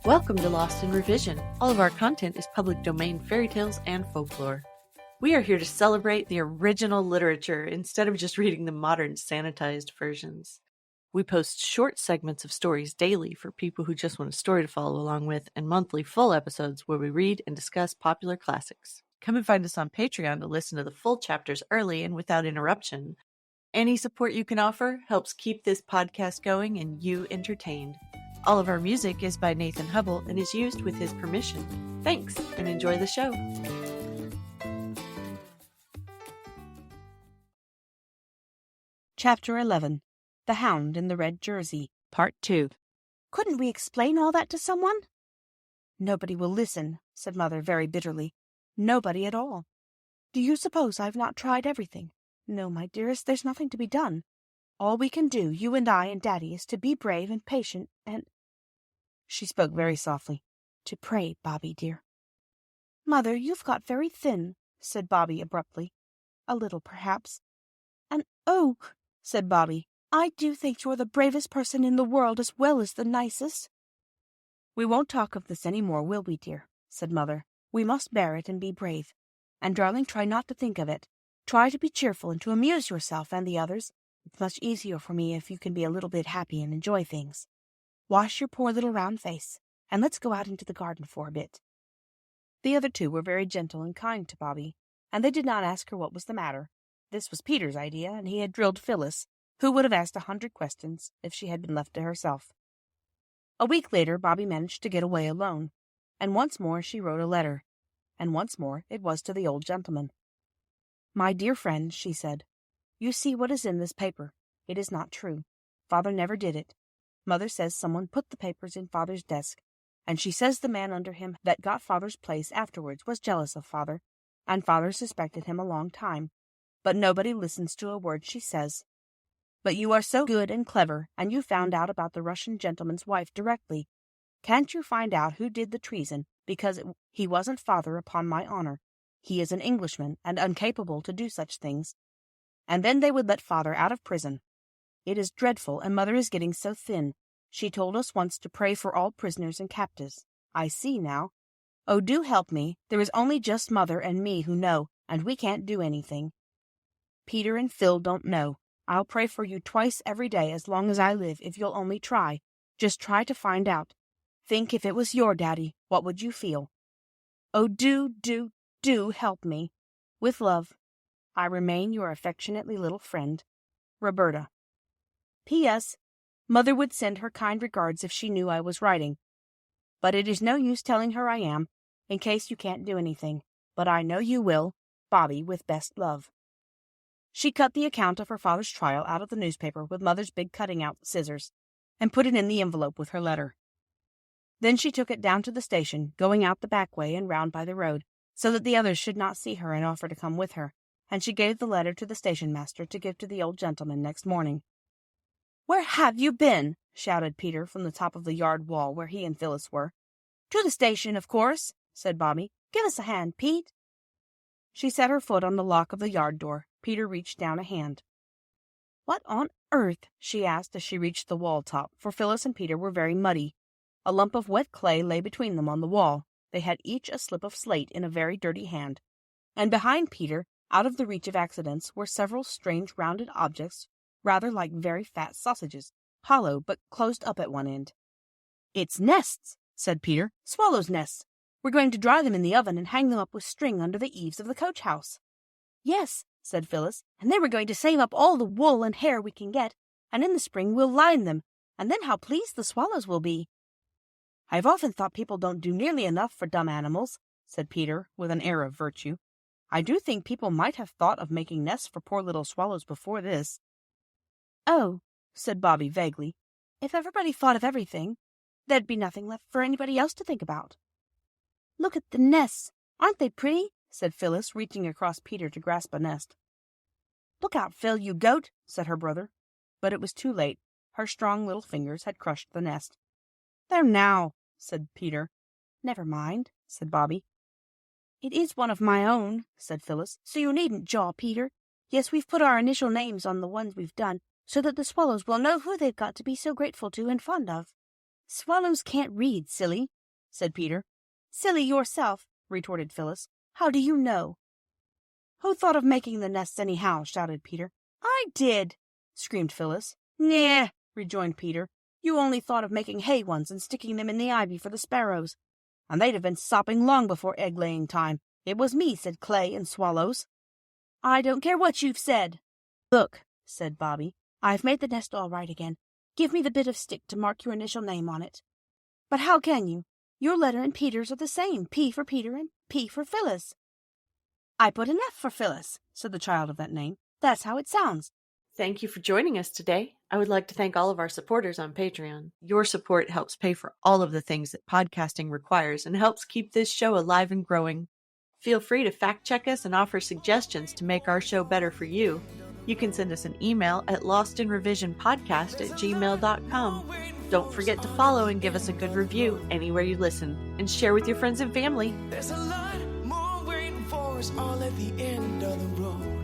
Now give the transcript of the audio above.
Welcome to Lost in Revision. All of our content is public domain fairy tales and folklore. We are here to celebrate the original literature instead of just reading the modern sanitized versions. We post short segments of stories daily for people who just want a story to follow along with, and monthly full episodes where we read and discuss popular classics. Come and find us on Patreon to listen to the full chapters early and without interruption. Any support you can offer helps keep this podcast going and you entertained. All of our music is by Nathan Hubble and is used with his permission. Thanks, and enjoy the show. Chapter 11. The Hound in the Red Jersey, Part 2. Couldn't we explain all that to someone? Nobody will listen, said Mother very bitterly. Nobody at all. Do you suppose I've not tried everything? No, my dearest, there's nothing to be done. All we can do, you and I and Daddy, is to be brave and patient and— She spoke very softly. To pray, Bobby, dear. Mother, you've got very thin, said Bobby abruptly. A little, perhaps. And oh, said Bobby, I do think you're the bravest person in the world as well as the nicest. We won't talk of this any more, will we, dear? Said Mother. We must bear it and be brave. And, darling, try not to think of it. Try to be cheerful and to amuse yourself and the others. It's much easier for me if you can be a little bit happy and enjoy things. Wash your poor little round face, and let's go out into the garden for a bit. The other two were very gentle and kind to Bobby, and they did not ask her what was the matter. This was Peter's idea, and he had drilled Phyllis, who would have asked 100 questions if she had been left to herself. A week later, Bobby managed to get away alone, and once more she wrote a letter, and once more it was to the old gentleman. My dear friend, she said, you see what is in this paper. It is not true. Father never did it. Mother says someone put the papers in Father's desk, and she says the man under him that got Father's place afterwards was jealous of Father, and Father suspected him a long time. But nobody listens to a word she says. But you are so good and clever, and you found out about the Russian gentleman's wife directly. Can't you find out who did the treason, because he wasn't Father upon my honor. He is an Englishman, and incapable to do such things. And then they would let Father out of prison. It is dreadful, and Mother is getting so thin. She told us once to pray for all prisoners and captives. I see now. Oh, do help me. There is only just Mother and me who know, and we can't do anything. Peter and Phil don't know. I'll pray for you twice every day as long as I live if you'll only try. Just try to find out. Think if it was your Daddy, what would you feel? Oh, do help me. With love, I remain your affectionately little friend, Roberta. P.S. Mother would send her kind regards if she knew I was writing. But it is no use telling her I am, in case you can't do anything. But I know you will. Bobby, with best love. She cut the account of her father's trial out of the newspaper with Mother's big cutting-out scissors, and put it in the envelope with her letter. Then she took it down to the station, going out the back way and round by the road, so that the others should not see her and offer to come with her, and she gave the letter to the station-master to give to the old gentleman next morning. Where have you been? Shouted Peter from the top of the yard wall where he and Phyllis were. To the station, of course, said Bobby. Give us a hand, Pete. She set her foot on the lock of the yard door. Peter reached down a hand. What on earth? She asked as she reached the wall top, for Phyllis and Peter were very muddy. A lump of wet clay lay between them on the wall. They had each a slip of slate in a very dirty hand. And behind Peter, out of the reach of accidents, were several strange rounded objects, rather like very fat sausages, hollow but closed up at one end. It's nests, said Peter. Swallows' nests. We're going to dry them in the oven and hang them up with string under the eaves of the coach-house. Yes, said Phyllis, and then we're going to save up all the wool and hair we can get, and in the spring we'll line them, and then how pleased the swallows will be. I've often thought people don't do nearly enough for dumb animals, said Peter, with an air of virtue. I do think people might have thought of making nests for poor little swallows before this. Oh, said Bobby vaguely, if everybody thought of everything, there'd be nothing left for anybody else to think about. Look at the nests. Aren't they pretty? Said Phyllis, reaching across Peter to grasp a nest. Look out, Phil, you goat, said her brother. But it was too late. Her strong little fingers had crushed the nest. There now, said Peter. Never mind, said Bobby. It is one of my own, said Phyllis, so you needn't jaw, Peter. Yes, we've put our initial names on the ones we've done, so that the swallows will know who they've got to be so grateful to and fond of. Swallows can't read, silly, said Peter. Silly yourself, retorted Phyllis. How do you know? Who thought of making the nests anyhow? Shouted Peter. I did, screamed Phyllis. Nah, rejoined Peter. You only thought of making hay ones and sticking them in the ivy for the sparrows. And they'd have been sopping long before egg-laying time. It was me said Clay and Swallows. I don't care what you've said. Look, said Bobby, I've made the nest all right again. Give me the bit of stick to mark your initial name on it. But how can you? Your letter and Peter's are the same, P for Peter and P for Phyllis. I put an F for Phyllis, said the child of that name. That's how it sounds. Thank you for joining us today. I would like to thank all of our supporters on Patreon. Your support helps pay for all of the things that podcasting requires and helps keep this show alive and growing. Feel free to fact-check us and offer suggestions to make our show better for you. You can send us an email at lostinrevisionpodcast@gmail.com. Don't forget to follow and give us a good review anywhere you listen, and share with your friends and family. There's a lot more waiting for us all at the end of the road.